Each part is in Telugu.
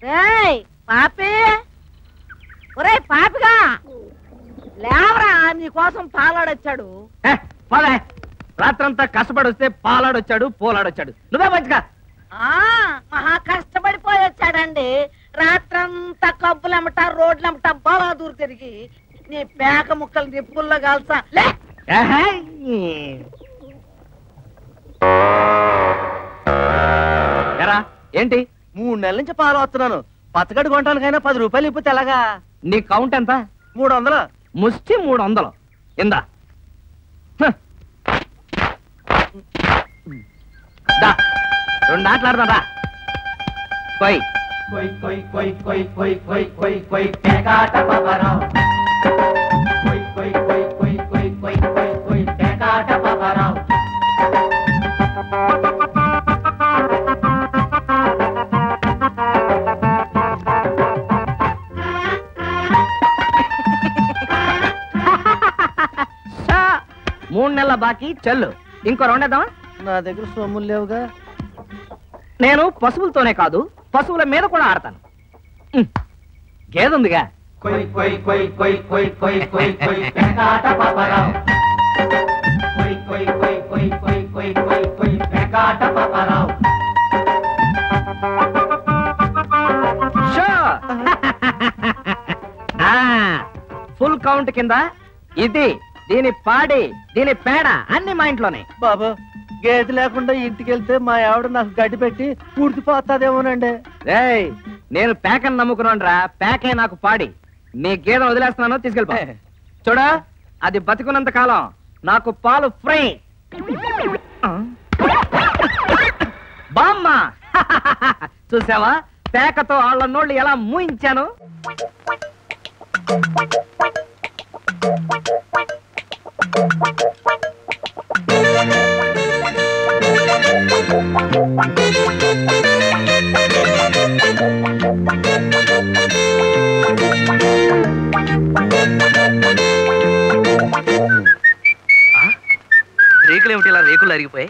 పాపి ఒరే పాపిగా లేవరా నీకోసం పాలాడొచ్చాడు. రాత్రంతా కష్టపడి వస్తే పాలాడొచ్చాడు పోలాడొచ్చాడు. నువ్వే మంచిగా మహా కష్టపడిపోయి వచ్చాడండి. రాత్రంతా కబ్బులమ్మట రోడ్లమ్మట బలాదూరు తిరిగి నీ పేక ముక్కలు నిప్పుల్లో కాల్సా. ఏంటి 3 నెలల నుంచి పాలు వస్తున్నాను. పచ్చగడ్డి కొనడానికైనా 10 రూపాయలు ఇప్పితే ఎలాగా? నీ కౌంట్ ఎంత? 300. ముష్టి 300 ఇందా. రెండు ఆటలాడదా కొయ్ కొయ్ కొయ్ కొయ్ కొయ్ కొయ్ కొయ్ కొయ్ కొయ్ పేకాట పవరావ్ కొయ్ కొయ్ కొయ్ కొయ్ కొయ్ కొయ్ కొయ్ కొయ్ పేకాట పవరావ్. మూడు నెలల బాకీ చెల్లు. ఇంకో రెండేద్దామా? నా దగ్గర సొమ్ములు లేవుగా. నేను పశువులతోనే కాదు పశువుల మీద కూడా ఆడతాను. గేదుందిగా. ఫుల్ కౌంట్ కింద ఇది దీని పాడి దీని పేడ అన్ని మా ఇంట్లోనే. బాబా గేదె లేకుండా ఇంటికి వెళ్తే మా ఆవిడ నాకు గడ్డి పెట్టి పూర్తిపోతాదేమోనండి. నేను పేకని నమ్ముకున్నాను రా. పేకే నాకు పాడి. నీ గేదెను వదిలేస్తున్నాను తీసుకెళ్ళిపో. చూడా అది బతికున్నంత కాలం నాకు పాలు ఫ్రీ. బామ్మ చూసావా పేకతో వాళ్ళ నోళ్ళు ఎలా మూయించాను. రేకులు ఏమిటి ఇలా రేకులు అరిగిపోయాయి?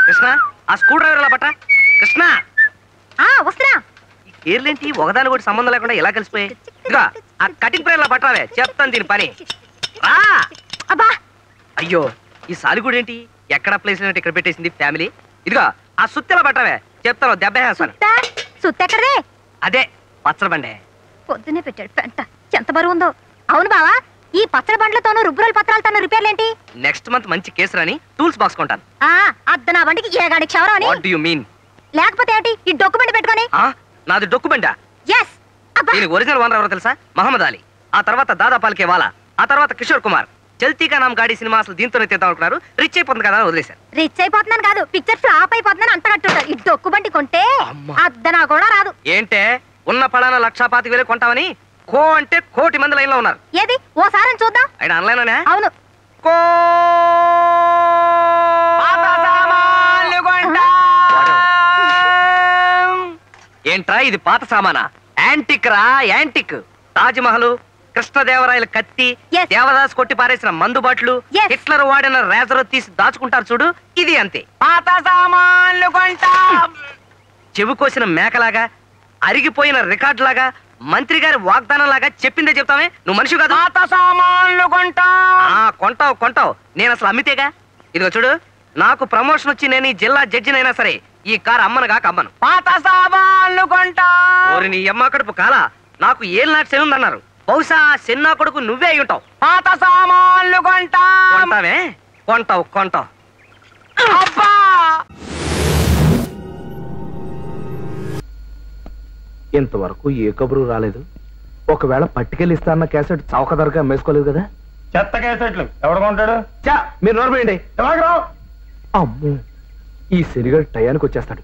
కృష్ణ ఆ స్క్రూ డ్రైవర్ ఎలా పట్ట. కృష్ణ వస్తున్నా. ఈ కేర్లేంటి ఒకదాని కూడా సంబంధం లేకుండా ఎలా కలిసిపోయాయి? ఇదిగా ఆ కటింగ్ ప్రేర్ పట్టరావే చెప్తాను దీని పని. రా అయ్యో ఈ సాలిగూడు ఏంటి ఎక్కడ ప్లేస్ ఇక్కడ పెట్టేసింది ఫ్యామిలీ. ఇదిగా ఆ సుత్తెలా పట్టరావే చెప్తాను దెబ్బ వేస్తాను. సుత్తెక్కడదే? అదే పచ్చడి బండే. పొద్దునే పెట్టాడు పెంట. ఎంత బరువు ఉందో. అవును బావా ఈ పచ్చడి బండ్లతోనూ రుబ్బురోల పత్రాలతోనూ రిపేర్లేంటి? నెక్స్ట్ మంత్ మంచి కేసు రాని టూల్స్ బాక్స్ కొంటాను. అద్ద నా బండికి ఏగాడి క్షవరం అని. What do you mean? లేకపోతే ఏంటి ఈ డొక్కు బండి పెట్టుకొని? నాది డొక్కు బండా? yes. దీనికి ఒరిజినల్ ఓనర్ ఎవరో తెలుసా? మహమ్మద్ అలీ. ఆ తర్వాత దాదా పాల్కే వాలా. ఆ తర్వాత కిషోర్ కుమార్. చల్తీకా నామ్ గాడి సినిమా అసలు దీంతోనే తీద్దాం అనుకున్నారు. రిచ్ అయిపోతుంది కదా వదిలేశారు. రిచ్ అయిపోతున్నాను కాదు పిక్చర్ ఫ్లాప్ అయిపోతున్నాను అంత కట్టుంటారు. ఈ డొక్కు బండి కొంటే అద్దనా కూడా రాదు. ఏంటే ఉన్న పడాన 1,25,000 కొంటామని కో అంటే కోటి మంది లైన్ లో ఉన్నారు. ఏది ఓసారి చూద్దాం. ఆయన ఆన్లైన్ అవును కో ఏంట్రా ఇది పాత సామానా? యాంటిక్ రా యాంటిక్. తాజ్మహల్ కృష్ణదేవరాయల కత్తి దేవదాస్ కొట్టి పారేసిన మందు బాట్లు హిట్లర్ వాడిన రేజర్ తీసి దాచుకుంటారు చూడు ఇది అంతే. పాత సామాన్లు కొంటా. చెవి కోసిన మేకలాగా అరిగిపోయిన రికార్డు లాగా మంత్రి గారి వాగ్దానం లాగా చెప్పిందే చెప్తామే. నువ్వు మనిషి కాదు. పాత సామాన్లు కొంటా. కొంటావు కొంటావు. నేను అసలు అమ్మితేగా. ఇదిగో చూడు నాకు ప్రమోషన్ వచ్చి నేను ఈ జిల్లా జడ్జినైనా సరే ఈ కారు అమ్మను కాక అమ్మను. పాత సామాన్లు కొంటా. ఓరి నీ అమ్మ కడుపు కాలా నాకు ఏళ్ళనాటి శని ఉందన్నారు. బహుశా చిన్న కొడుకు నువ్వే అయి ఉంటావు. పాత సామాన్లు కొంటా. కొంటావే కొంటావు కొంటావు. ఇంతవరకు ఏ కబురు రాలేదు. ఒకవేళ పట్టుకెళ్ళి ఇస్తా అన్న క్యాసెట్ చౌక ధరగా అమ్మేసుకోలేదు కదా. చెత్త క్యాసెట్లు ఎవడు కొంటాడు? మీరు నోర్మేయండి. అమ్మో ఈ శనిగారు టయానికి వచ్చేస్తాడు.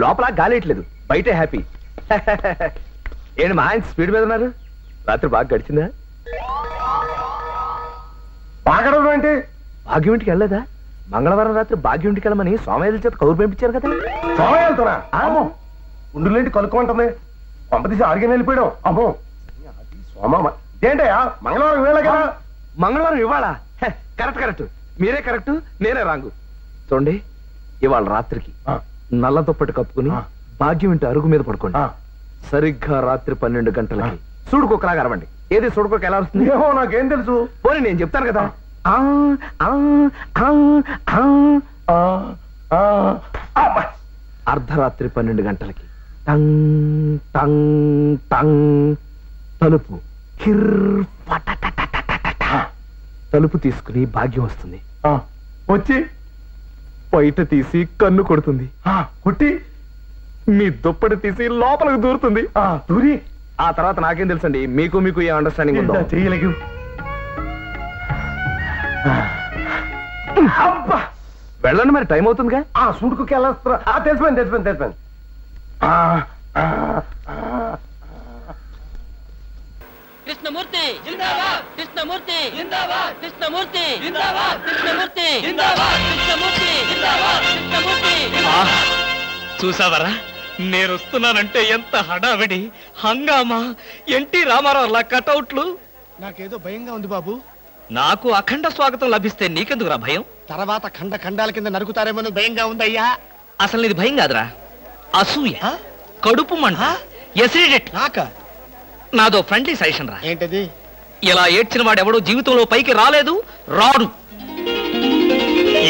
లోపల గాలిట్లేదు బయటే హ్యాపీ. ఏంటి మా ఆయన స్పీడ్ మీద ఉన్నారు? రాత్రి బాగా గడిచిందా? బాగడం ఏంటి? భాగ్యం వెళ్ళలేదా? మంగళవారం రాత్రి భాగ్యం వెళ్ళమని సోమయాజుల చేత కౌరు పంపించారు కదా. సోమయాజులతోనా? అమ్మో ఉండులేంటి కలుక్కుంటుంది. పంపతీసి ఆడికి వెళ్ళిపోయాడు. అమ్మో సోమ ఏంటయ్యా మంగళవారం ఇవ్వాలి కదా. మంగళవారం ఇవ్వాలా? Correct correct. మీరే కరెక్ట్ నేనే రాంగు. చూడండి ఇవాళ రాత్రికి నల్ల దుప్పటి కప్పుకుని భాగ్యం ఇంటి అరుగు మీద పడుకోండి. సరిగ్గా రాత్రి 12 గంటలకి సుడుకోకలాగా అరవండి. ఏది సుడుకోక ఎలా వస్తుంది? ఏమో నాకేం తెలుసు. పోనీ నేను చెప్తాను కదా. అర్ధరాత్రి 12 గంటలకి టంగ్ టంగ్ టంగ్ తలుపు తలుపు తీసుకుని భాగ్యం వస్తుంది. వచ్చి బయట తీసి కన్ను కొడుతుంది. కొట్టి మీ దుప్పటి తీసి లోపలికి దూరుతుంది. దూరి ఆ తర్వాత నాకేం తెలుసండి, మీకు మీకు ఏ అండర్స్టాండింగ్ ఉందో. చెయ్యలేకు. వెళ్ళండి, మరి టైం అవుతుందిగా. సూడుకుకి వెళ్ళొస్తారా? తెలిసిపోయింది. కృష్ణమూర్తి జిందాబాద్, కృష్ణమూర్తి జిందాబాద్, కృష్ణమూర్తి జిందాబాద్, కృష్ణమూర్తి జిందాబాద్, కృష్ణమూర్తి జిందాబాద్, కృష్ణమూర్తి. చూసావరా, నేను వస్తున్నానంటే ఎంత హడావిడి, హంగామా, ఎన్టీ రామారావు కటౌట్లు. నాకేదో భయంగా ఉంది బాబు. నాకు అఖండ స్వాగతం లభిస్తే నీకెందుకురా భయం? తర్వాత ఖండాల కింద నరుకుతారేమో భయంగా ఉందయ్యా. అసలు ఇది భయం కాదురా, అసూయ, కడుపు మంట, ఎసిడిటీ. నాదో ఫ్రెండ్లీ సజెషన్ రా. ఏంటది? ఇలా ఏడ్చిన వాడెవడో జీవితంలో పైకి రాలేదు, రాడు.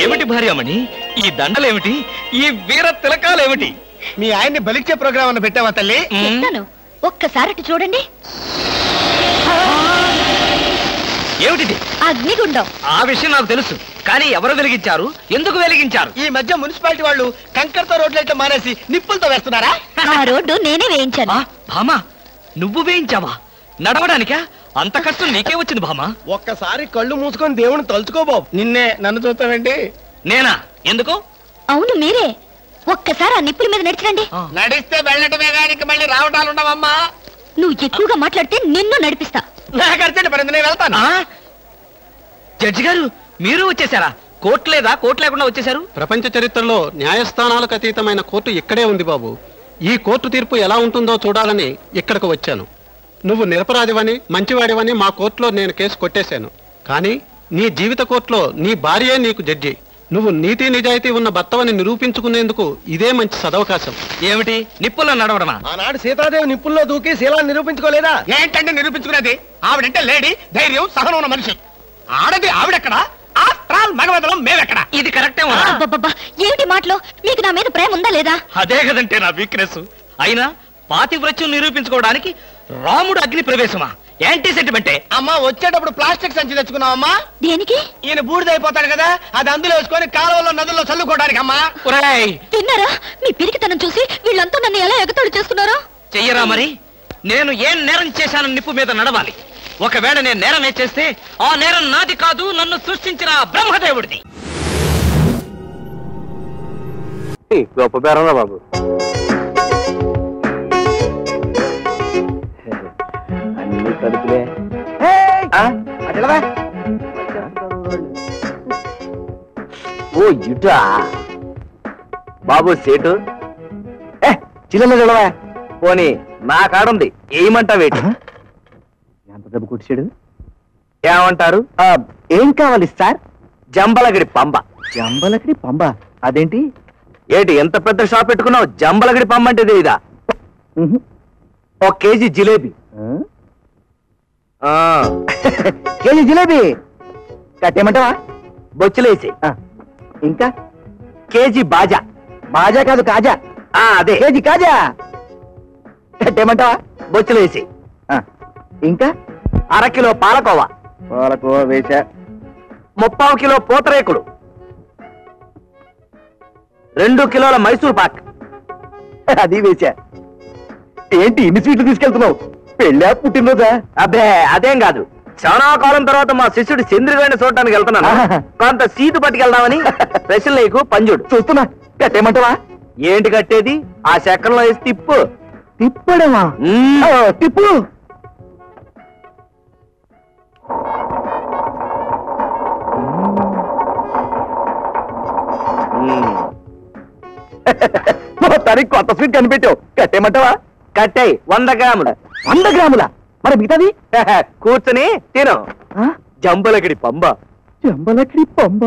ఏమిటి భార్యామణి ఈ దండలేమిటి, ఈ వీర తిలకాలేమిటి? మీ ఆయన్ని బలిచ్చే ప్రోగ్రామ్ అన్న పెట్టావా తల్లి? ఒక్కసారి చూడండి. ఏమిటిది? అగ్నిగుండం. ఆ విషయం నాకు తెలుసు, కానీ ఎవరు వెలిగించారు, ఎందుకు వెలిగించారు? ఈ మధ్య మున్సిపాలిటీ వాళ్ళు కంకరతో రోడ్లైతే మానేసి నిప్పులతో వేస్తున్నారా? ఆ రోడ్డు నేనే వేయించాను. భామా, నువ్వు వేయించావా? నడవడానికా? అంత కష్టం నీకే వచ్చింది భామా? ఒక్కసారి కళ్ళు మూసుకొని దేవుని తలుచుకో బాబు. నిన్నే నన్ను చూస్తావేంటి? నేనా? ఎందుకు? అవును మీరే. ఒక్కసారి ఆ నిప్పుల మీద నడిచండి. నడిస్తే వెళ్ళటమే కానీ మళ్ళీ రావటాలు ఉండవమ్మా. నువ్వు ఎక్కువగా మాట్లాడితే నిన్ను నడిపిస్తా. నాకు అర్జెంట్ పడింది, నేను వెళ్తాను. జడ్జి గారు, మీరు వచ్చేసారా? కోర్టు లేదా? కోర్టు లేకుండా వచ్చేసారు? ప్రపంచ చరిత్రలో న్యాయస్థానాలకు అతీతమైన కోర్టు ఇక్కడే ఉంది బాబు. ఈ కోర్టు తీర్పు ఎలా ఉంటుందో చూడాలని ఇక్కడికి వచ్చాను. నువ్వు నిరపరాధివని, మంచివాడివని మా కోర్టులో నేను కేసు కొట్టేశాను. కానీ నీ జీవిత కోర్టులో నీ భార్యే నీకు జడ్జి. నువ్వు నీతి నిజాయితీ ఉన్న భర్తవని నిరూపించుకునేందుకు ఇదే మంచి సదవకాశం. ఏమిటి, నిప్పుల్లో నడవడమా? ఆనాడు సీతాదేవి నిప్పుల్లో దూకి శీలాన్ని నిరూపించుకోలేదా? ఏంటంటే నిరూపించుకునేది? ఆవిడంటే లేడీ, ధైర్యం, సహనం ఉన్న మనిషి. ఆడది ఆవిడెక్కడ, మగవదలం మేమెక్కడ? ఇది కరెక్టే. ఏమిటి మాటలు? మీకు నా మీద ప్రేమ ఉందా లేదా? అదే కదంటే నా వీక్నెస్. అయినా పాతివ్రత్యం నిరూపించుకోవడానికి రాముడు అగ్ని ప్రవేశమా? యాంటీ సెంటిమెంటే. అమ్మా, వచ్చేటప్పుడు ప్లాస్టిక్ సంచి తెచ్చుకున్నావమ్మా. దేనికి? ఈయన బూడిదైపోతాడు కదా, అది అందులో వేసుకొని కాలువలో నదుల్లో చల్లుకోవడానికి. అమ్మా తిన్నారా? మీ పిరికితనం చూసి వీళ్ళంతా నన్ను ఎలా ఎగతాళి చేస్తున్నారో. చెయ్యరా మరి? నేను ఏం నేరం చేశాను నిప్పు మీద నడవాలి. ఒకవేళ నేను నేరం చేస్తే ఆ నేరం నాది కాదు, నన్ను సృష్టించిన బ్రహ్మదేవుడిది. గొప్ప పేరంగా బాబు. అన్ని కడుపులే. ఓ ఇటా బాబు సేటు చిన్న చూడవా. పోనీ నా కాడుంది, ఏమంటావేటి? ఎంత దెబ్బ కొట్టాడు? ఏమంటారు? ఏం కావాలి సార్? జంబలగడి పంబ. జంబలగడి పంబ అదేంటి? ఏంటి ఎంత పెద్ద షాప్ పెట్టుకున్నావు? జంబలగడి పంబ అంటే ఇదా? 1 కేజీ జిలేబీ. కేజీ జిలేబీ కట్టేయమంటావా? బొచ్చులేసి. ఇంకా కేజీ బాజా. బాజా కాదు, కాజా. అదే కేజీ కాజా కట్టేయమంటావా? బొచ్చులేసి. ఇంకా 1/2 కిలో పాలకోవా. పాలకోవా వేసా. 30 కిలో పూతరేకులు. 2 కిలోల మైసూర్ పాక్. అది వేసా. ఏంటి ఇన్ని స్వీట్లు తీసుకెళ్తున్నావు? పెళ్ళా పుట్టినరోజా? అబ్బే అదేం కాదు, చాలా కాలం తర్వాత మా శిష్యుడు చంద్రగాడిని చూడటానికి వెళ్తున్నాను. కొంత సీటు పట్టుకెళ్దామని. స్పెషల్ నీకు పంజుడు చూస్తున్నా. కట్టేయమంటావా? ఏంటి కట్టేది? ఆ చక్రంలో వేసి తిప్పు. తిప్పడమా? తిప్పు. మొత్తానికి కొత్త స్వీట్ కనిపెట్టావు. కట్టేయమంటావా? కట్టాయి. 100 గ్రాములు. 100 గ్రాముల? మరి మిగతాది కూర్చొని తిను. జంబలకిడి పంబ. జంబలకిడి పంబ.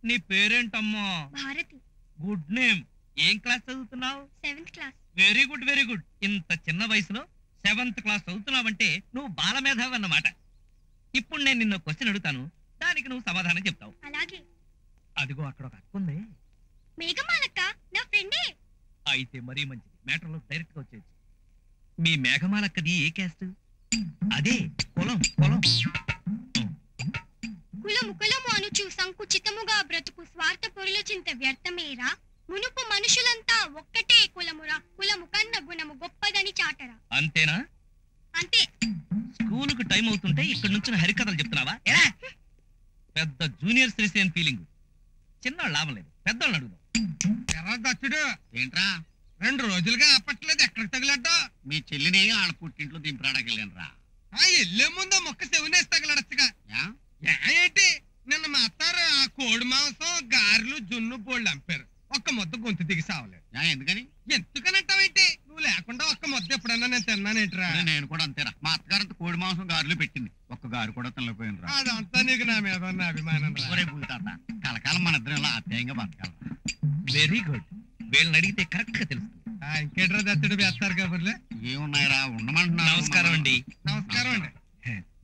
నీ పేరేంటమ్మా? భారతి. Good name. ఏం క్లాస్ చదువుతున్నావు? 7th class. Very good very good. ఇంత చిన్న వయసులో 7th క్లాస్ చదువుతున్నావంటే నువ్వు బాలమేధావి అన్నమాట. ఇప్పుడు నేను నిన్న క్వశ్చన్ అడుగుతాను, దానికి నువ్వు సమాధానం చెప్తావు. అలాగే. అదిగో అక్కడ ఒక అక్క ఉంది. మేఘమాలక్క నా ఫ్రెండే. అయితే మరీ మంచిది, మ్యాటర్లో డైరెక్ట్ గా వచ్చేది. మీ మేఘమాలక్కది ఏ క్యాస్ట్? అదే కులం. కులము అనుచు సంకుచితముగా బ్రతుకు స్వార్థ పొరుల చింత వ్యర్థమేరా. మునుపు మనుషులంతా ఒక్కటే కులమురా. కులము కన్న గుణము గొప్పదని చాటరా. అంతేనా? అంతే. స్కూలుకు టైం అవుతుంటే ఇక్కడ నుంచి హరికథలు చెప్తున్నావా? పెద్ద జూనియర్ శ్రీసేన్ ఫీలింగ్. చిన్నవాళ్ళు లాభం లేదు, పెద్దవాళ్ళు అడుగుదాం. దచ్చుడు ఏంట్రా 2 రోజులుగా ఆపట్లేదు, ఎక్కడికి తగిలడ్డా? మీ చెల్లిని ఆడ పుట్టింట్లో దింపరాడానికి వెళ్ళాను రా. వెళ్ళే ముందు మొక్క చెవునేసి తగలడచ్చుగా. ఏంటి నిన్న మా అత్తారు ఆ కోడి మాంసం గారెలు జున్ను బోళ్ళు అంపారు. ఒక్క ముద్ద గొంతు దిగి సావలేదు. ఎందుకనంటావేంటి? నువ్వు లేకుండా ఒక్క ముద్ద ఎప్పుడన్నా నేను తిన్నానేంట్రా? నేను కూడా అంతేరా. మా అత్తగారంతా కోడి మాంసం గారెలు పెట్టింది, ఒక్క గారు కూడా తినలేకపోయాను రా. అదంతా నీకు నా మీద ఉన్న అభిమానం. కలకాలం మన ఇద్దరం ఇలా ఆప్యాయంగా బతకాలి. Very good. వీళ్ళని అడిగితే కరెక్ట్ గా తెలుస్తుంది. ఇంకేట్రా దత్తుడు వేస్తారు కబుర్లే ఏమున్నాయిరా? ఉండమంటున్నా. నమస్కారం అండి. నమస్కారం అండి.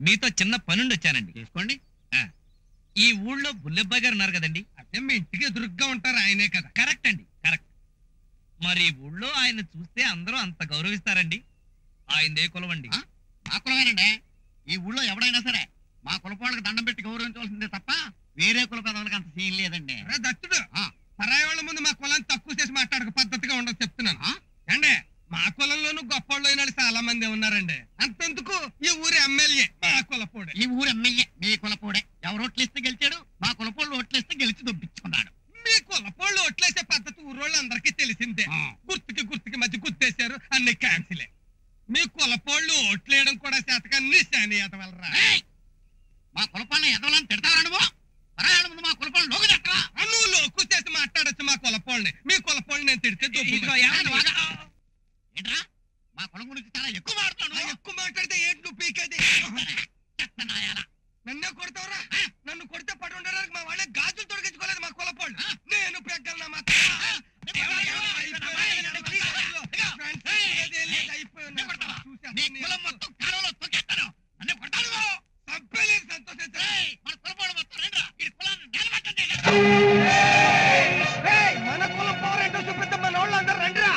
మీతో చిన్న పనుండి వచ్చానండి. చేసుకోండి. ఈ ఊళ్ళో బుల్లెబ్బాయి గారు ఉన్నారు కదండి, అదే మీ ఇంటికి ఎదురుగ్గా ఉంటారు, ఆయనే కదా? కరెక్ట్ అండి, కరెక్ట్. మరి ఊళ్ళో ఆయన చూస్తే అందరూ అంత గౌరవిస్తారండి. ఆయనదే కులం అండి. మా కులమేనండి. ఈ ఊళ్ళో ఎవడైనా సరే మా కులపాళ్ళకి దండం పెట్టి గౌరవించవలసిందే తప్ప వేరే కుల పెదవులకి అంత సీన్ లేదండి. దత్తుడు పరాయి వాళ్ళ ముందు మా కులాన్ని తక్కువ చేసి మాట్లాడక పద్ధతిగా ఉండదు చెప్తున్నాను. అండి మా కులంలోనూ గొప్పళ్ళు అయిన చాలా మంది ఉన్నారండి. అంతెందుకు ఈ ఊరి ఎమ్మెల్యే మా కులపోడే. ఈ ఊరి ఎమ్మెల్యే మీ కులపోడే. ఎవరు ఓట్లేస్తే గెలిచాడు, మా కులపోళ్ళు ఓట్లేస్తే గెలిచి దొబ్బించుకున్నాడు. మీ కులపోళ్ళు ఓట్లేసే పద్ధతి ఊరోళ్ళు అందరికీ తెలిసిందే. గుర్తుకి మధ్య గుర్తేశారు, అన్ని క్యాన్సిలే. మీ కులపోళ్ళు ఓట్లేయడం కూడా శాతకాన్ని శాని ఎదవలరా. మా కులపాళ్ళని ఎదవాలని తిడతావా నువ్వు? పరాయాల ముందు మా కులపాళ్ళు లోకు తిట్టవా? నువ్వు లోకు చేసి మాట్లాడచ్చు మా కులపోళ్ళని. మీ కులపోళ్ళని నేను తిడితే ఏంట్రా? మా కులం గురించి చాలా ఎక్కువ మాట్లాడుతున్నాను. ఎక్కువ మాట్లాడితే ఏంటి నువ్వు పీకేది? నన్నే కొడతావురా? నన్ను కొడితే పడి ఉండడానికి మా వాళ్ళే గాజులు తొడిగించుకోలేదు మా కులపోళ్ళు. నేను పెగ్గలనా మన కులం పవర్ ఏంటో చూపిద్దాం. మన వాళ్ళు అందరూ రండిరా.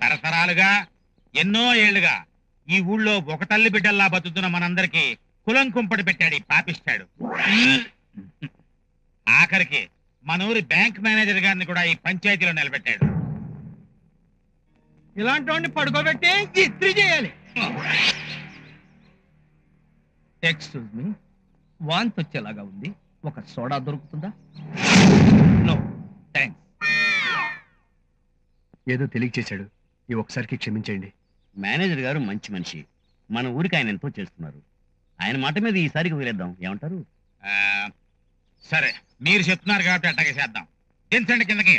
తరతరాలుగా ఎన్నో ఏళ్లుగా ఈ ఊళ్ళో ఒక తల్లి బిడ్డల్లా బతుకుతున్న మనందరికి కులం కుంపటి పెట్టాడు ఈ పాపిస్తాడు. ఆఖరికి మన ఊరి బ్యాంక్ మేనేజర్ గారిని కూడా ఈ పంచాయతీలో నిలబెట్టాడు. ఇలాంటి వాడిని పడుకోబెట్టి ఇస్త్రీ చేయాలి. ఎక్స్క్యూజ్ మీ, వాంతి వచ్చేలాగా ఉంది, ఒక సోడా దొరుకుతుందా? No thanks. ఏదో తెలియచేశాడు, ఈ ఒకసారికి క్షమించండి. మేనేజర్ గారు మంచి మనిషి, మన ఊరికి ఆయన ఎంతో చేస్తున్నారు. ఆయన మాట మీద ఈసారికి వదిలేద్దాం, ఏమంటారు? సరే, మీరు చెప్తున్నారు కాబట్టి అట్టగే చేద్దాం. దించండి కిందకి.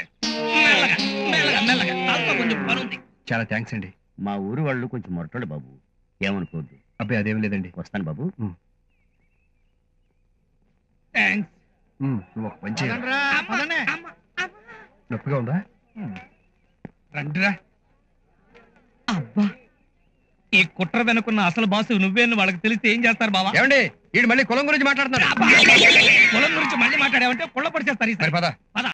చాలా థ్యాంక్స్ అండి. మా ఊరు వాళ్ళు కొంచెం మొరటోడు బాబు, ఏమనుకోవద్దు. అబ్బాయి అదేం లేదండి. వస్తాను బాబు. నువ్వు ఒక పని చేయాలి. నొప్పిగా ఉందా? రండిరా. అబ్బా, ఈ కుట్ర వెనుకున్న అసలు బాసు నువ్వేను వాళ్ళకి తెలిస్తే ఏం చేస్తారు బాబా? ఏమండి, వీడు మళ్ళీ కులం గురించి మాట్లాడుతున్నారు. కులం గురించి మళ్ళీ మాట్లాడావంటే కుళ్ళ పడిచేస్తారు. ఈసారి పద పద.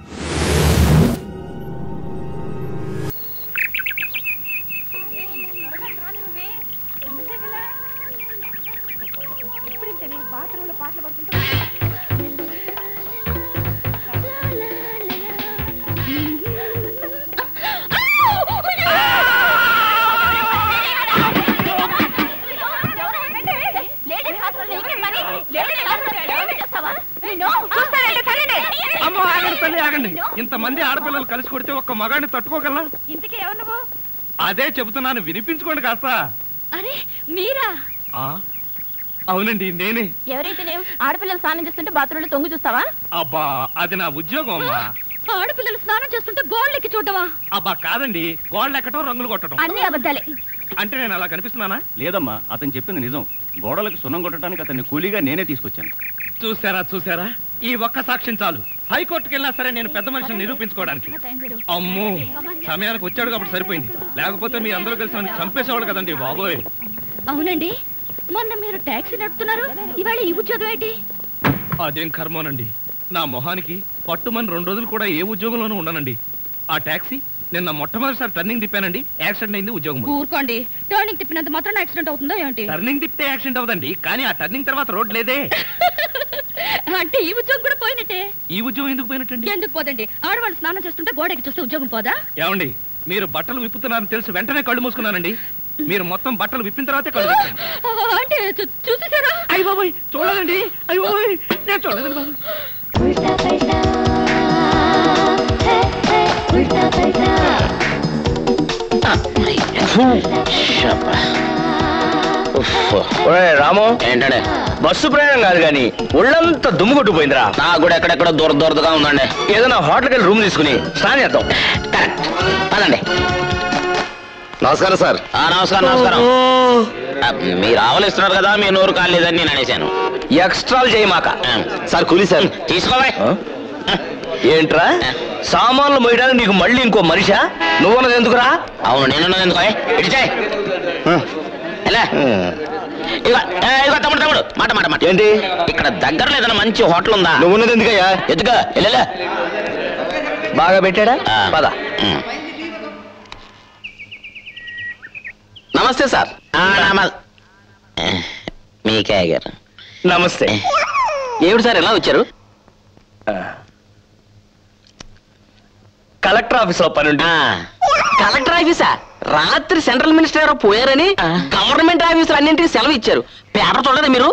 బాత్రూంలో పాటలు పడుతుంటా. ఆగండి. ఇంతమంది ఆడపిల్లలు కలిసి కొడితే ఒక్క మగాడిని తట్టుకోగలనా? ఇంతకీ ఎవరు నువ్వు? అదే చెబుతున్నాను, వినిపించుకోండి కాస్త. అరే మీరా? అవునండి, నేనే. ఎవరైతే లేవు, ఆడపిల్లలు స్నానం చేస్తుంటే బాత్రూంలో తొంగి చూస్తావా? అబ్బా, అది నా ఉద్యోగం అమ్మా. ఆడపిల్లలు స్నానం చేస్తుంటే గోళ్ళెక్కి చూడవా? అబ్బా కాదండి, గోడలు ఎక్కటం, రంగులు కొట్టడం. అన్ని అబద్ధాలే. అంటే నేను అలా కనిపిస్తున్నానా? లేదమ్మా, అతను చెప్పింది నిజం. గోడలకు సున్నం కొట్టడానికి అతన్ని కూలీగా నేనే తీసుకొచ్చాను. చూసారా, ఈ ఒక్క సాక్ష్యం చాలు. హైకోర్టుకి వెళ్ళినా సరే నేను పెద్ద మనిషిని నిరూపించుకోవడానికి. అమ్మో, సమయానికి వచ్చాడు కాబట్టి సరిపోయింది, లేకపోతే మీ అందరూ కలిసి నన్ను చంపేసేవాళ్ళు కదండి బాబోయ్. అవునండి, మొన్న మీరు టాక్సీ నడుపుతున్నారు, ఇవాళ ఈ ఉద్యోగం ఏంటి? అదేం కర్మోనండి, నా మొహానికి పట్టుమని 2 రోజులు కూడా ఏ ఉద్యోగంలోనూ ఉండనండి. ఆ టాక్సీ నిన్న మొట్టమొదటిసారి టర్నింగ్ తిప్పానండి, యాక్సిడెంట్ అయింది, ఉద్యోగం. ఊరుకోండి, టర్నింగ్ తిప్పినంత మాత్రం యాక్సిడెంట్ అవుతుందో ఏంటి? టర్నింగ్ తిప్పితే యాక్సిడెంట్ అవుదండి, కానీ ఆ టర్నింగ్ తర్వాత రోడ్ లేదే. అంటే ఈ ఉద్యోగం కూడా పోయినట్టే. ఈ ఉద్యోగం ఎందుకు పోయినట్టండి? ఎందుకు పోదండి, ఆడవాళ్ళు స్నానం చేస్తుంటే గోడకి చూస్తే ఉద్యోగం పోదా? ఏమండి, మీరు బట్టలు విప్పుతున్నారని తెలిసి వెంటనే కళ్ళు మూసుకున్నానండి. మీరు మొత్తం బట్టలు విప్పిన తర్వాతే కళ్ళు తెచ్చాను. అంటే చూసేసారా? అయ్య బాబోయ్, చూడదండి. అయ్య బాబోయ్, నేను చూడదండి బాబు. రాము ఏంటంటే బస్సు ప్రయాణం కాదు కానీ ఒళ్ళంతా దుమ్ము కొట్టుకుపోయిందిరా. నాకు కూడా ఎక్కడెక్కడ దూరగా ఉందండి. ఏదైనా హోటల్కి వెళ్ళి రూమ్ తీసుకుని స్నానం చేద్దాం. కరెక్ట్, పదండి. నమస్కారం సార్. నమస్కారం. మీరు ఆవలిస్తున్నారు కదా, మీ నోరు కాలేదని నేను అనేశాను. ఎక్స్ట్రాలు చేయమాక. సార్ కూలీ సార్ తీసుకోవా. ఏంట్రా, సామాన్లు మోయడానికి నీకు మళ్ళీ ఇంకో మనిషా? నువ్వున్నది ఎందుకురా? అవును, నేనున్నది ఎందుకు? ఇడిచాయి. తమ్ముడు మాట ఏంటి? ఇక్కడ దగ్గరలో ఏదైనా మంచి హోటల్ ఉందా? నువ్వున్నది ఎందుకయ్యా? ఎందుకు వెళ్ళా బాగా పెట్టాడా? పద. నమస్తే సార్. మీకే గారు నమస్తే. ఏమిటి సార్ ఎలా వచ్చారు? కలెక్టర్ ఆఫీస్ లో పని. కలెక్టర్ ఆఫీసా? రాత్రి సెంట్రల్ మినిస్టర్ గారు పోయారని గవర్నమెంట్ ఆఫీసులు అన్నింటికి సెలవు ఇచ్చారు. పేపర్ చూడరా మీరు?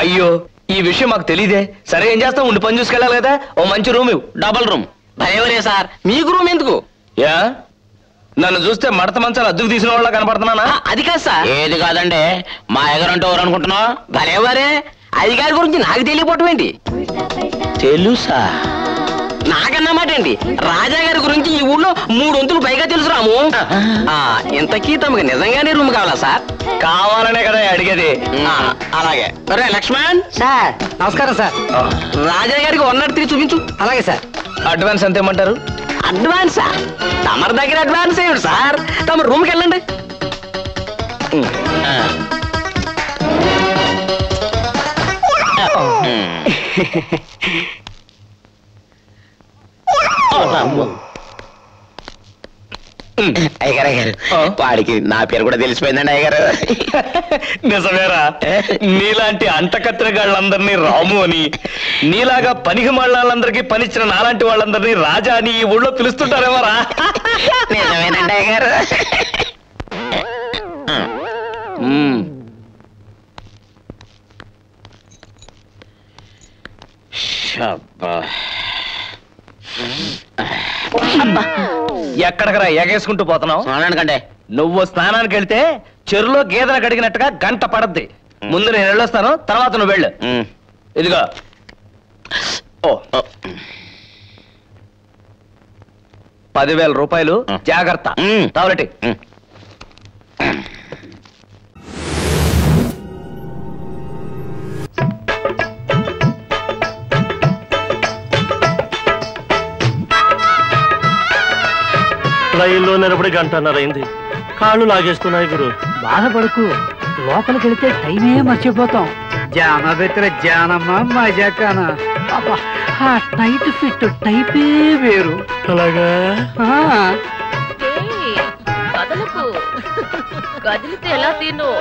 అయ్యో, ఈ విషయం మాకు తెలియదే. సరే ఏం చేస్తాం, ఉండి పని చూసుకెళ్ళాలి కదా. ఓ మంచి రూమ్ ఇవ్వు. Double room. భయవరే సార్, మీకు రూమ్ ఎందుకు? యా, నన్ను చూస్తే మడత మంచాలు అద్దెకు తీసిన వాళ్ళ కనపడుతున్నానా? అది కాదు సార్. ఏది కాదండి, మా ఎగరంటే ఎవరు అనుకుంటున్నావు? భలేవరే, అయ్యగారి గురించి నాకు తెలియపోవటం ఏంటి? తెలుసా? నాకన్నమాట అండి, రాజా గారి గురించి ఈ ఊళ్ళో 3 వంతులు పైగా తెలుసు రాము. ఇంతకీ తమకు నిజంగానే రూమ్ కావాలా సార్? కావాలనే కదా అడిగేది. అలాగే. సరే లక్ష్మణ్ సార్. నమస్కారం సార్. రాజా గారికి 103 చూపించు. అలాగే సార్. అడ్వాన్స్ ఎంత ఇమ్మంటారు? అడ్వాన్సా? తమరి దగ్గర అడ్వాన్స్ ఏమిటి సార్? తమ రూమ్కి వెళ్ళండి. అయ్యగారు వాడికి నా పేరు కూడా తెలిసిపోయిందండి అయ్యగారు. నిజమేరా, నీలాంటి అంటకత్తిరగాళ్ళందరినీ రాము అని, నీలాగా పనికి వాళ్ళందరికీ పనిచ్చిన నాలాంటి వాళ్ళందరినీ రాజా అని ఈ ఊళ్ళో పిలుస్తుంటారేమోరా. నిజమేనండి అయ్యగారు. ఎక్కడికరా ఎగేసుకుంటూ పోతున్నావు? స్నానానికంటే. నువ్వు స్నానానికి వెళ్తే చెరువులో గేదెలు కడిగినట్టుగా గంట పడద్ది. ముందు నేను వెళ్ళొస్తాను, తర్వాత నువ్వు వెళ్ళు. ఇదిగో. ఓ 10,000 రూపాయలు జాగ్రత్త. తావలటి. రైల్లో నిలబడి 1 గంటన్నర అయింది. కాళ్ళు లాగేస్తున్నాయి గురు. బాధపడకు, లోపలికి వెళితే టైమే మర్చిపోతాం. జాన బెత్తర జానమ్మ మజాకానా. అబ్బా, ఆ టైట్ ఫిట్ టైపే వేరు. అలాగా? కదలకు, కదిలితే ఎలా తిను.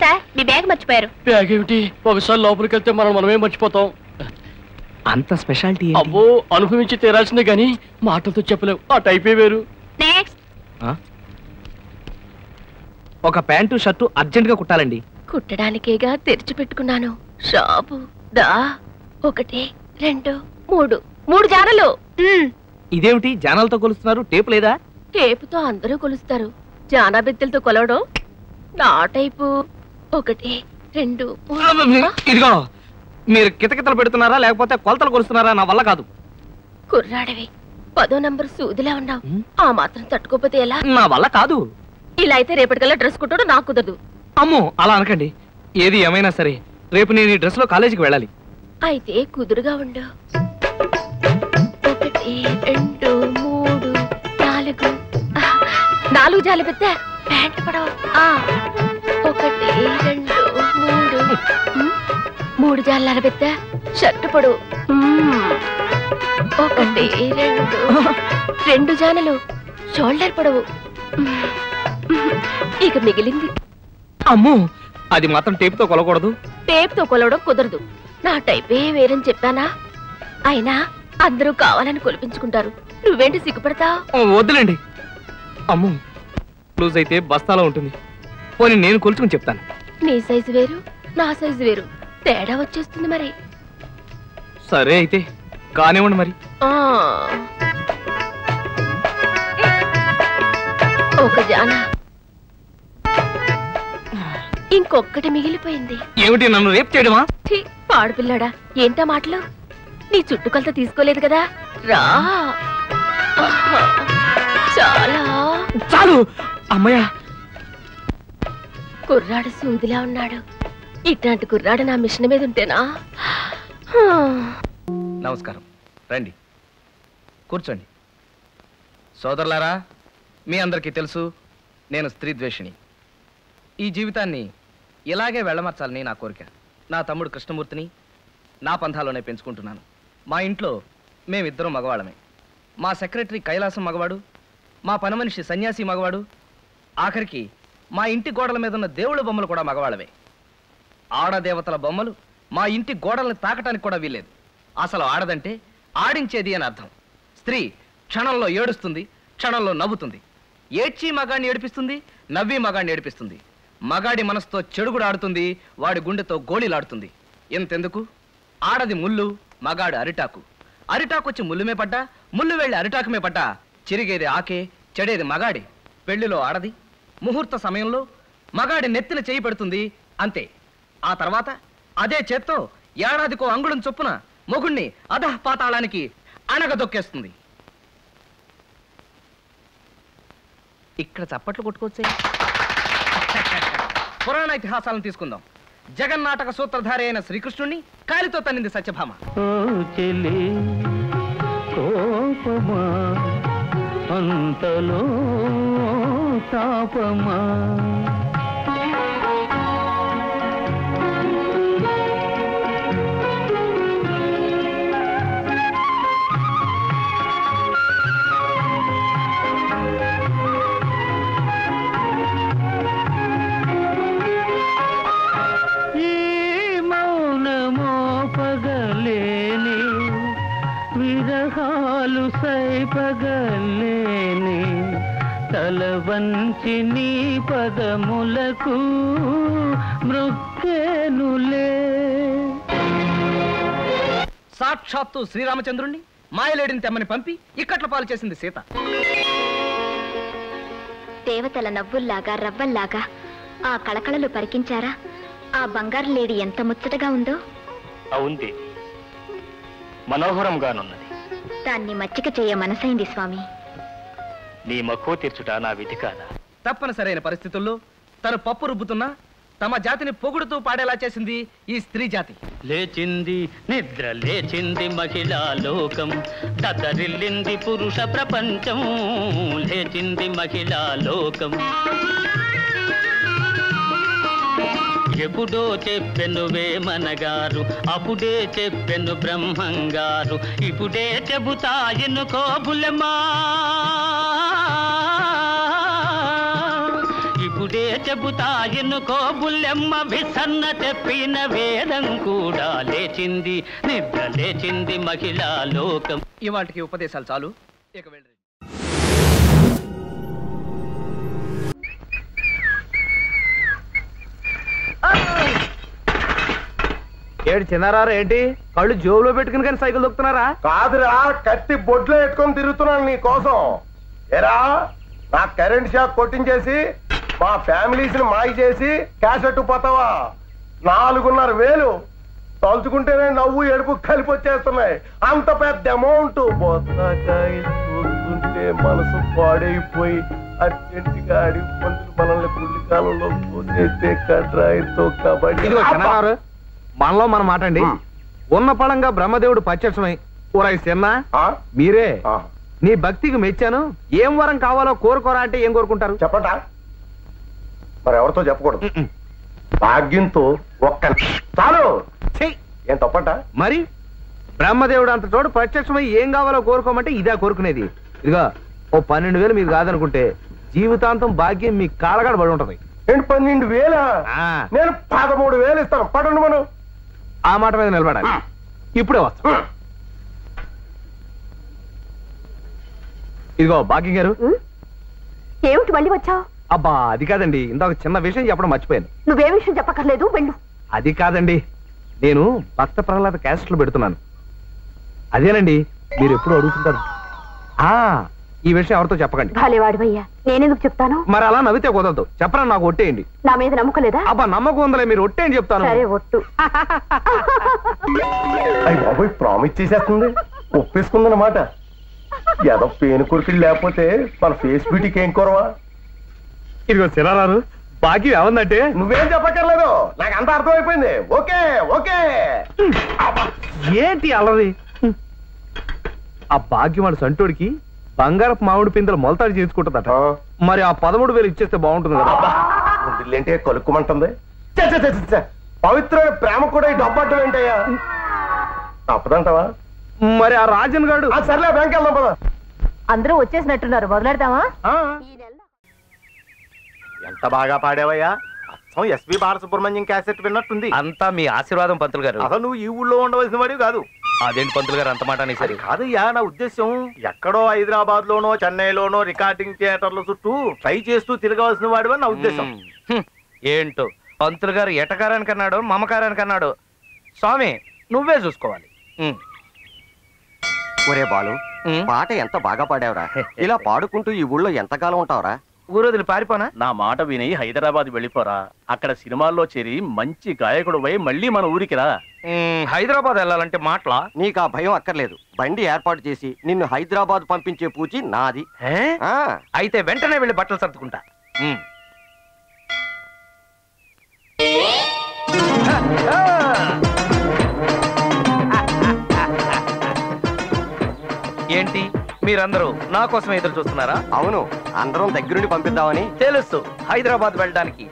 సార్, మీ బ్యాగ్ మర్చిపోయారు. బ్యాగ్ ఏమిటి? ఒకసారి లోపలికి వెళ్తే మనమే మర్చిపోతాం. అంత స్పెషాలిటీ? అబ్బో, అనుభవించి తీరాల్సిందే గాని మాటలతో చెప్పలేవు. ఆ టైపే వేరు. ఒక ప్యాంటు షర్టు అర్జెంట్ గా కుట్టాలండి. కుట్టడానికేగా తెరిచి పెట్టుకున్నాను. షాపు దా 1 2 3 3 జానలు. ఇదేమిటి జానాలతో కొలుస్తున్నారు? టేపు లేదా? టేపుతో అందరూ కొలుస్తారు, జానా బెత్తలతో కొలవడం నా టైపు. 1 2 3. ఇదిగో మీరు కితకితలు పెడుతున్నారా లేకపోతే కొలతలు కొలుస్తున్నారా? నా వల్ల కాదు. కుర్రాడవి 10వ నంబర్ సూదిలా ఉన్నావు, ఆ మాత్రం తట్టుకోపోతే ఎలా? నా వల్ల కాదు. ఇలా అయితే రేపటికల్లా డ్రెస్ కుట్టడం నాకు కుదరదు. అమ్మో అలా అనకండి. ఏది ఏమైనా సరే రేపు నేను ఈ డ్రెస్ లో కాలేజీకి వెళ్ళాలి. అయితే కుదురుగా ఉండు. 1 2 3 4 4 జాలి పెద్ద ప్యాంట్ పడవ. 1 2 3 3 జాల పెద్ద షర్ట్ పొడవు. 1 2 జానలు షోల్డర్ పొడవు. ఇక మిగిలింది. అమ్మో అది మాత్రం టేపుతో కొలకూడదు. టేప్తో కొలవడం కుదరదు, నా టైపే వేరని చెప్పానా? అయినా అందరూ కావాలని కొలిపించుకుంటారు, నువ్వేంటి సిగ్గుపడతా? వద్దులేండి. అమ్మో లూజ్ అయితే బస్తాలో ఉంటుంది. పోనీ నేను కొలుచుకుని చెప్తాను. నీ సైజు వేరు నా సైజు వేరు, తేడా వచ్చేస్తుంది మరి. సరే అయితే కానివ్వండి మరి. 1 జానా, ఇంకొక్కటి మిగిలిపోయింది. ఏమిటి నన్ను రేపు చేయడమా? పాడుపిల్లాడా ఏంటా మాటలు? నీ చుట్టుకొలత తీసుకోలేదు కదా, రా. చాలా చాలు అమ్మయ్య. కుర్రాడు సూదిలా ఉన్నాడు, ఇట్లాంటి కుర్రాడు నా మిషన్ మీద ఉంటేనా? నమస్కారం, రండి కూర్చోండి. సోదరులారా, మీ అందరికీ తెలుసు నేను స్త్రీ ద్వేషిని. ఈ జీవితాన్ని ఇలాగే వెళ్ళమర్చాలని నా కోరిక. నా తమ్ముడు కృష్ణమూర్తిని నా పంథాలోనే పెంచుకుంటున్నాను. మా ఇంట్లో మేమిద్దరం మగవాళ్ళమే. మా సెక్రటరీ కైలాసం మగవాడు, మా పని మనిషి సన్యాసి మగవాడు, ఆఖరికి మా ఇంటి గోడల మీద ఉన్న దేవుళ్ళ బొమ్మలు కూడా మగవాళ్ళవే. ఆడదేవతల బొమ్మలు మా ఇంటి గోడల్ని తాకటానికి కూడా వీల్లేదు. అసలు ఆడదంటే ఆడించేది అని అర్థం. స్త్రీ క్షణంలో ఏడుస్తుంది, క్షణంలో నవ్వుతుంది. ఏడ్చి మగాడిని ఏడిపిస్తుంది, నవ్వి మగాడిని ఏడిపిస్తుంది. మగాడి మనసుతో చెడుగుడు ఆడుతుంది, వాడి గుండెతో గోళీలాడుతుంది. ఎంతెందుకు, ఆడది ముళ్ళు, మగాడు అరిటాకు. అరిటాకు వచ్చి ముళ్ళుమే పడ్డా, ముళ్ళు వెళ్ళి అరిటాకుమే పడ్డా చిరిగేది ఆకే, చెడేది మగాడి. పెళ్లిలో ఆడది ముహూర్త సమయంలో మగాడి నెత్తిన చేయి పెడుతుంది, అంతే. ఆ తర్వాత అదే చేత్తో ఏడాదికో అంగుళం చొప్పున మొగుణ్ణి అధః పాతాళానికి అణగదొక్కేస్తుంది. ఇక్కడ చప్పట్లు కొట్టుకోవచ్చే. పురాణ ఇతిహాసాలను తీసుకుందాం. జగన్నాటక సూత్రధారి అయిన శ్రీకృష్ణుణ్ణి కాలితో తన్నింది సత్యభామ. అంతలో తాపమా విరహాలు సైపగలేని తల వంచి నీ పదములకు మృక్కేనులే. సాక్షాత్తు శ్రీరామచంద్రుణ్ణి మాయలేడిని తెమ్మని పంపి ఇక్కట్ల పాలు చేసింది సీత. దేవతల నవ్వుల్లాగా రవ్వల్లాగా ఆ కళకళలు పరికించారా? ఆ బంగారు లేడి ఎంత ముచ్చటగా ఉందో. అవుంది, మనోహరంగానున్నది. దాన్ని మచ్చిక చేయ మనసైంది స్వామి. నీ మక్కువ తీర్చుట నా విధి కాదా? తప్పనిసరైన పరిస్థితుల్లో తను పప్పు రుబ్బుతున్నా తమ జాతిని పొగుడుతూ పాడేలా చేసింది ఈ స్త్రీ జాతి. లేచింది నిద్ర లేచింది మహిళా లోకం, దద్దరిల్లింది పురుష ప్రపంచం. లేచింది మహిళా లోకం. ఎప్పుడో చెప్పెను వేమనగారు, అప్పుడే చెప్పెను బ్రహ్మంగారు. ఇప్పుడే చెబుతా ఎన్నుకో బుల్లెమ్మా, ఇప్పుడే చెబుతా ఎన్నుకో బుల్లెమ్మ. విసన్న చెప్పిన వేదం కూడా లేచింది నిద్ర లేచింది మహిళా లోకం. ఇవాటికి ఉపదేశాలు చాలు, ఇక వెళ్ళండి. ఏడు చిన్నారారు ఏంటి కళ్ళు జోబులో పెట్టుకుని కానీ సైకిల్ దొక్కుతున్నారా? కాదురా, కత్తి బొడ్లో ఎట్టుకొని తిరుగుతున్నాను నీ కోసం. ఎరా నా కరెంట్ షాక్ కొట్టించేసి మా ఫ్యామిలీస్ ని మాయ చేసి క్యాసెట్ పోతావా? 4,500,000 తలుచుకుంటేనే నవ్వు ఎడుపు కలిపి వచ్చేస్తున్నాయి. అంత పెద్ద అమౌంట్ బొత్తాకాయ చూస్తుంటే మనసు పాడైపోయి అర్జెంట్ గా అడిగి పంతులు మనల్ని పుల్లి కాలంలో పోసేస్తే కడ్రాయితో కబడ్డీ. మనలో మనం మాటండి. ఉన్న పళంగా బ్రహ్మదేవుడు పచ్చమై ఊరాయి సిన్నా మీరే నీ భక్తికి మెచ్చాను. ఏం వరం కావాలో కోరుకోరా అంటే ఏం కోరుకుంటారు చెప్పట? మరి ఎవరితో చెప్పకూడదు. భాగ్యంతో ఒక్క చాలు. ఏం తప్పట? మరి బ్రహ్మదేవుడు అంత చోటు ప్రత్యక్షమై ఏం కావాలో కోరుకోమంటే ఇదే కోరుకునేది. ఇదిగా ఓ 12,000 మీరు కాదనుకుంటే జీవితాంతం భాగ్యం మీ కాళ్ళగాడ పడి ఉంటది. 12,000? నేను 13,000 ఇస్తాను. పడండి మనం. ఆ మాట మీద నిలబడాలి. ఇప్పుడే వస్తా. ఇదిగో భాగ్యం గారు. ఏమిటి మళ్ళీ వచ్చావు? అబ్బా అది కాదండి, ఇందాక చిన్న విషయం చెప్పడం మర్చిపోయాను. నువ్వే విషయం చెప్పక్కర్లేదు, వెళ్ళు. అది కాదండి, నేను భక్త ప్రహ్లాద క్యాసెట్లు పెడుతున్నాను. అదేనండి మీరు ఎప్పుడు అడుగుతుంటారు. ఈ విషయం ఎవరితో చెప్పకండి. భలేవాడివయ్యా, నేనెందుకు చెప్తాను? మరి అలా నవ్వితే కుదరదు. చెప్పరా, నాకు ఒట్టేయండి. నా మీద నమ్మకం లేదా? అబ్బా నమ్మకం ఉందలే, మీరు ఒట్టేయని చెప్తాను. సరే ఒట్టు. అయ్యి బాబోయ్, ప్రామిస్ చేసేస్తుంది. ఒప్పేసుకుందన్నమాట. ఏదో పేను కొరికిళ్ళు లేకపోతే మన ఫేస్ బ్యూటీకి ఏం కోరవా? ఇదిగో చిరారారు, భాగ్యం ఏమందంటే నువ్వేం చెప్పక్కర్లేదు, నాకు అంత అర్థమైపోయింది. Okay okay. ఏంటి అలది? ఆ భాగ్యం వాడు సంటోడికి బంగారపు మామిడి పిందెలు మొలతాడు చేసుకుంటుందట. మరి ఆ 13,000 ఇచ్చేస్తే బాగుంటుంది కదా. ఏంటి కలుక్కుమంటుంది? పవిత్రమైన ప్రేమ కూడా ఈ డబ్బట్టం ఏంటయ్యా? తప్పదంటావా? మరి ఆ రాజన్ గాడు సర్లే, బ్యాంక్ వెళ్దాం పద. అందరూ వచ్చేసినట్టున్నారు, మొదలెడతావా? ఎంత బాగా పాడావయ్యా. అచ్చం ఎస్పి బాలసుబ్రహ్మణ్యం క్యాసెట్ విన్నట్టుంది. అంతా మీ ఆశీర్వాదం పంతులు గారు. అసలు నువ్వు ఈ ఊళ్ళో ఉండవలసిన వాడివి కాదు. అదేంటి పంతులు గారు అంత మాట అనేసరి? కాదయ్యా, నా ఉద్దేశం ఎక్కడో హైదరాబాద్ లోనో చెన్నైలోనో రికార్డింగ్ థియేటర్ల చుట్టూ ట్రై చేస్తూ తిరగవలసిన వాడివని నా ఉద్దేశం. ఏంటో పంతులు గారు ఎటకారానికి అన్నాడు, మమకారానికి అన్నాడు. స్వామి నువ్వే చూసుకోవాలి. ఒరే బాలు, పాట ఎంత బాగా పాడావురా. ఇలా పాడుకుంటూ ఈ ఊళ్ళో ఎంతకాలం ఉంటావురా? ఊరోదిలి పారిపోనా? నా మాట విని హైదరాబాద్ వెళ్ళిపోరా. అక్కడ సినిమాల్లో చేరి మంచి గాయకుడు పోయి మళ్ళీ మన ఊరికి రా. హైదరాబాద్ వెళ్ళాలంటే మాటలా? నీకు ఆ భయం అక్కర్లేదు. బండి ఏర్పాటు చేసి నిన్ను హైదరాబాద్ పంపించే పూచి నాది. అయితే వెంటనే వెళ్ళి బట్టలు సర్దుకుంటా. ఏంటి మీరందరూ నా కోసం ఎదురు చూస్తున్నారా? అవును, అందరం దగ్గరుండి పంపిద్దామని. తెలుసు, హైదరాబాద్ వెళ్ళడానికి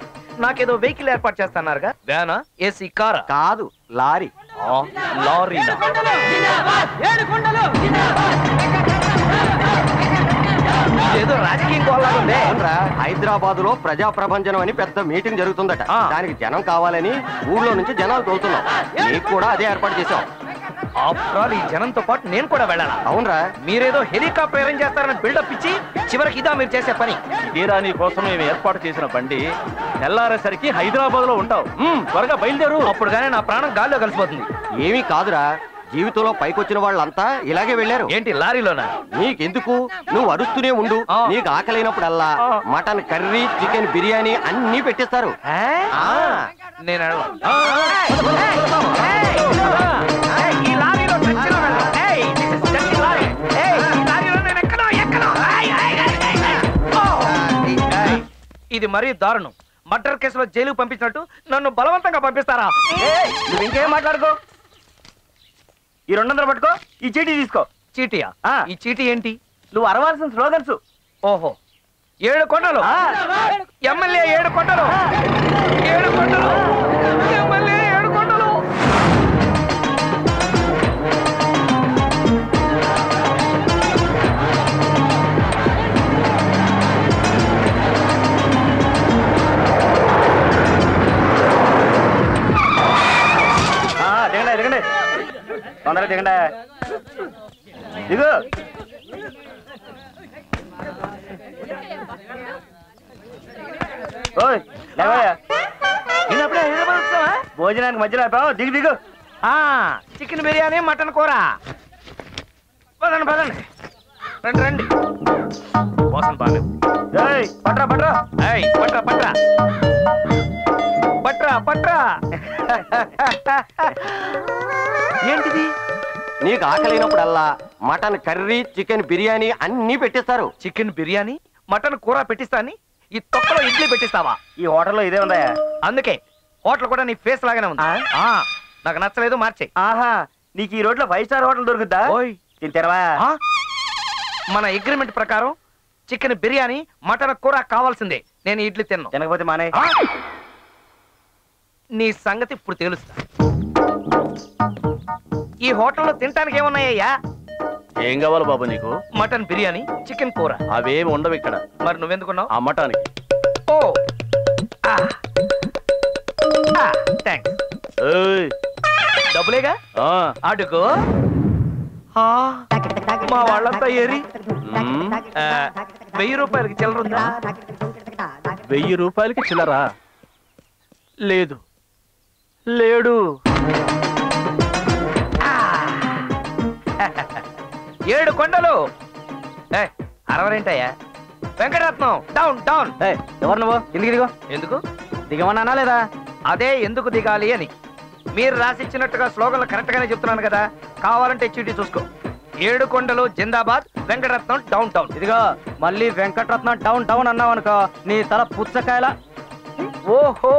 నాకేదో వెహికల్ ఏర్పాటు చేస్తున్నారుగా. వ్యానా, ఏసీ కారా? కాదు, లారీ. లారీ ఏదో రాజకీయం కోలాగుందే. హైదరాబాద్ లో ప్రజా ప్రభంజనం అని పెద్ద మీటింగ్ జరుగుతుందట. దానికి జనం కావాలని ఊళ్ళో నుంచి జనాలు తోలుతున్నాం. నీకు కూడా అదే ఏర్పాటు చేశాం. ఆఫ్టర్ ఆల్ ఈ జనంతో పాటు నేను కూడా వెళ్ళాలా? అవునరా, మీరేదో హెలికాప్టర్ అరేంజ్ చేస్తారని బిల్డప్ ఇచ్చి చివరికి ఇదా మీరు చేసే పని? ఇదేరా నీ కోసం మేము ఏర్పాటు చేసిన బండి. తెల్లారేసరికి హైదరాబాద్ లో ఉంటావు. త్వరగా బయలుదేరు, అప్పుడు కానీ నా ప్రాణం గాల్లో కలిసిపోతుంది. ఏమీ కాదురా, జీవితంలో పైకొచ్చిన వాళ్ళంతా ఇలాగే వెళ్ళారు. ఏంటి లారీలోనా? నీకెందుకు, నువ్వు అరుస్తూనే ఉండు. నీకు ఆకలైనప్పుడల్లా మటన్ కర్రీ, చికెన్ బిర్యానీ అన్ని పెట్టిస్తారు. నేను ఇది మరీ దారుణం. మర్డర్ కేసులో జైలుకు పంపించినట్టు నన్ను బలవంతంగా పంపిస్తారా? నువ్వు ఇంకేం మాట్లాడుకో. ఈ 200 పట్టుకో, ఈ చీటీ తీసుకో. చీటీయా? ఈ చీటీ ఏంటి? నువ్వు అరవాల్సిన స్లోగన్స్. ఓహో, 7 కొండలు ఎమ్మెల్యే, 7 కొండలు, 7 కొండలు ఎమ్మెల్యే, 7 కొండలు. దిగండి దిగండి, తొందరగా దిగండి. దిగు. భోజనానికి మధ్యలో అయిపోయావు. దిగు దిగు. చికెన్ బిర్యానీ మటన్ కూర. పదండి పదండి, రండి రండి. వాసన బాగాలేదు. పట్రా పట్రా పట్రా పట్రా పట్రా పట్రా. ఏంటిది? నీకు ఆకలినప్పుడల్లా మటన్ కర్రీ, చికెన్ బిర్యానీ అన్ని పెట్టిస్తారు. చికెన్ బిర్యానీ, మటన్ కూర పెట్టిస్తాని ఈ తొక్కలో ఇడ్లీ పెట్టిస్తావా? ఈ హోటల్లో ఇదే ఉందా? అందుకే హోటల్ కూడా నీ ఫేస్ లాగానే ఉంది. నాకు నచ్చలేదు, మార్చే. ఆహా, నీకు ఈ రోడ్లో 5 స్టార్ హోటల్ దొరుకుద్దా? తింటారా? మన అగ్రిమెంట్ ప్రకారం చికెన్ బిర్యానీ, మటన్ కూర కావాల్సిందే. నేను ఇడ్లీ తిన్నాను. తినకపోతే మానే. నీ సంగతి ఇప్పుడు తెలుస్తా. ఈ హోటల్లో తినడానికి ఏమున్నాయ్యా? ఏం కావాలి బాబు నీకు? మటన్ బిర్యానీ, చికెన్ కూర. అవేమి ఉండవు ఇక్కడ. మరి నువ్వెందుకున్నావు? అమ్మటానికి. ఓ థ్యాంక్స్. డబ్బులేగా అడుగు. మా వాళ్ళంతా ఏరి 1000 రూపాయలకి చిల్లరుందా? 1000 రూపాయలకి చిల్లరా? లేదు. లేడు. 7 కొండలు. 60 ఏంటయ్యా? Venkataratnam down down. ఎవరు నువ్వు? ఎందుకు దిగో? ఎందుకు దిగమన్నా లేదా? అదే ఎందుకు దిగాలి అని. మీరు రాసిచ్చినట్టుగా స్లోగన్లు కరెక్ట్ గానే చెప్తున్నాను కదా. కావాలంటే చీటీ చూసుకో. 7 కొండలు జిందాబాద్, వెంకటరత్నం డౌన్ టౌన్. ఇదిగో మళ్ళీ వెంకటరత్నం డౌన్ టౌన్ అన్నావు అనుకో, నీ తల పుచ్చకాయల. ఓహో,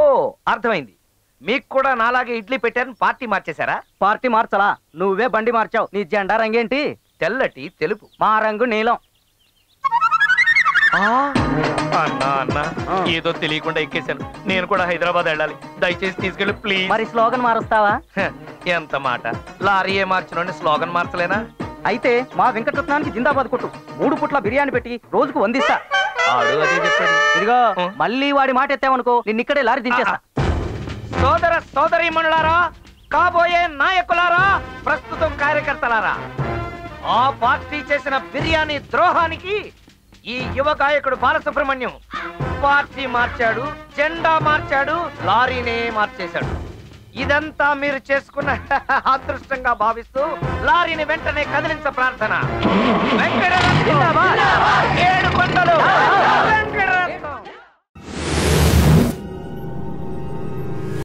అర్థమైంది. మీకు కూడా నాలాగే ఇడ్లీ పెట్టారని పార్టీ మార్చేశారా? పార్టీ మార్చలా, నువ్వే బండి మార్చావు. నీ జెండా రంగేంటి? తెల్లటి తెలుపు. మా రంగు నీలం. అన్నా అన్నా, ఏదో తెలియకుండా ఎక్కేశాను. నేను కూడా హైదరాబాద్ వెళ్ళాలి. దయచేసి తీసుకెళ్ళి ప్లీజ్. మరి స్లోగన్ మారుస్తావా? ఎంత మాట. లారీయే మార్చిన స్లోగన్ మార్చలేనా? అయితే మా వెంకటరత్నానికి జిందాబాద్ కొట్టు. 3 పుట్ల బిర్యానీ పెట్టి రోజుకు 100 ఇస్తా. ఆడు అదే చెప్పాడు. ఇదిగో మళ్ళీ వాడి మాట ఎత్తావనుకో, నిన్ను ఇక్కడే లారీ దించేస్తా. సోదర సోదరీమణులారా, కాబోయే నాయకులారా, ప్రస్తుతం కార్యకర్తలారా, ఆ పార్టీ చేసిన బిర్యానీ ద్రోహానికి ఈ యువ గాయకుడు బాలసుబ్రహ్మణ్యం పార్టీ మార్చాడు, జెండా మార్చాడు, లారీనే మార్చేశాడు. ఇదంతా మీరు చేసుకున్న అదృష్టంగా భావిస్తూ లారీని వెంటనే కదిలించ ప్రార్థన. వెంకటరత్నం 7 కొండలు.